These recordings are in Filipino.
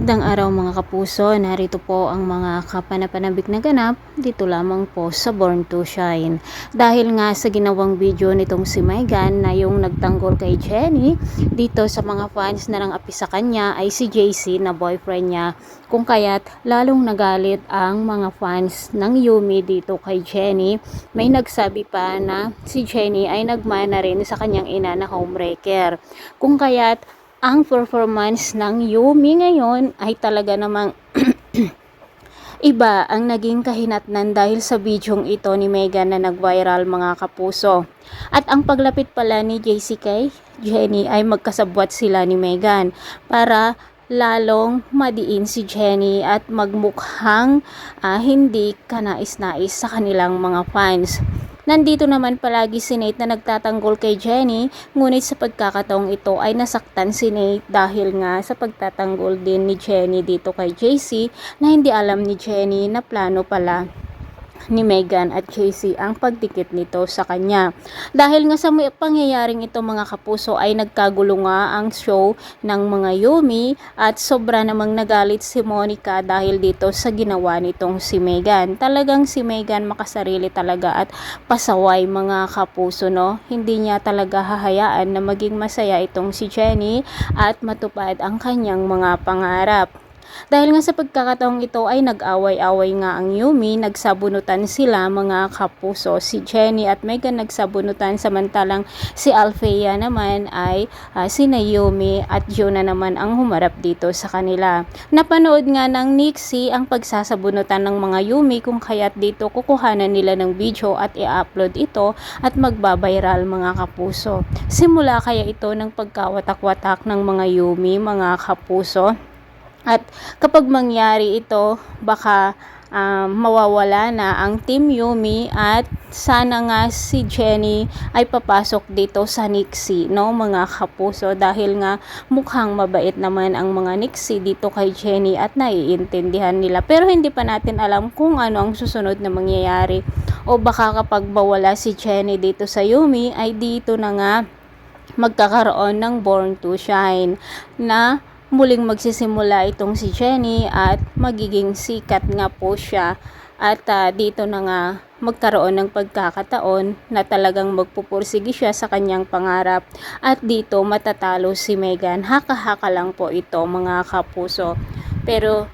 Magandang araw mga kapuso, narito po ang mga kapanapanabik na ganap dito lamang po sa Born to Shine. Dahil nga sa ginawang video nitong si Megan na yung nagtanggol kay Jenny, dito sa mga fans na nang api sa kanya ay si JC na boyfriend niya. Kung kaya't lalong nagalit ang mga fans ng Yumi dito kay Jenny. May nagsabi pa na si Jenny ay nagmana rin sa kanyang ina na homewrecker. Kung kaya't ang performance ng Yumi ngayon ay talaga namang iba ang naging kahinatnan dahil sa bidyong ito ni Megan na nag-viral mga kapuso. At ang paglapit pala ni JC kay Jenny ay magkasabwat sila ni Megan para lalong madiin si Jenny at magmukhang hindi kanais-nais sa kanilang mga fans. Nandito naman palagi si Nate na nagtatanggol kay Jenny, ngunit sa pagkakataong ito ay nasaktan si Nate dahil nga sa pagtatanggol din ni Jenny dito kay JC na hindi alam ni Jenny na plano pala ni Megan at JC ang pagdikit nito sa kanya. Dahil nga sa pangyayaring ito mga kapuso ay nagkagulo nga ang show ng mga Yumi at sobra namang nagalit si Monica dahil dito sa ginawa nitong si Megan. Talagang si Megan makasarili talaga at pasaway mga kapuso, no? Hindi niya talaga hahayaan na maging masaya itong si Jenny at matupad ang kanyang mga pangarap. Dahil nga sa pagkakataong ito ay nag-away-away nga ang Yumi, nagsabunutan sila mga kapuso. Si Jenny at Megan nagsabunutan samantalang si Althea naman ay si Yumi at Jonah naman ang humarap dito sa kanila. Napanood nga ng Nixie ang pagsasabunutan ng mga Yumi kung kaya't dito kukuhanan nila ng video at i-upload ito at magbabiral mga kapuso. Simula kaya ito ng pagkawatak-watak ng mga Yumi mga kapuso. At kapag mangyari ito, baka mawawala na ang Team Yumi at sana nga si Jenny ay papasok dito sa Nixie, no mga kapuso, dahil nga mukhang mabait naman ang mga Nixie dito kay Jenny at naiintindihan nila. Pero hindi pa natin alam kung ano ang susunod na mangyayari o baka kapag bawala si Jenny dito sa Yumi ay dito na nga magkakaroon ng Born to Shine na muling magsisimula itong si Jenny at magiging sikat nga po siya at dito na nga magkaroon ng pagkakataon na talagang magpupursige siya sa kanyang pangarap at dito matatalo si Megan. Haka-haka lang po ito mga kapuso, pero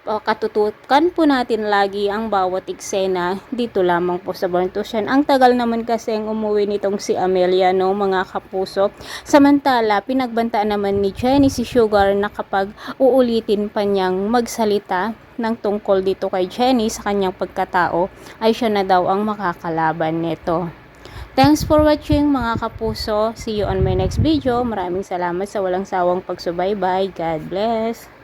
katutukan po natin lagi ang bawat eksena dito lamang po sa Born to Shine. Ang tagal naman kasi ang umuwi nitong si Amelia, no mga kapuso. Samantala, pinagbantaan naman ni Jenny si Sugar na kapag uulitin pa niyang magsalita ng tungkol dito kay Jenny sa kanyang pagkatao, ay siya na daw ang makakalaban nito. Thanks for watching mga kapuso. See you on my next video. Maraming salamat sa walang sawang pagsubaybay. God bless.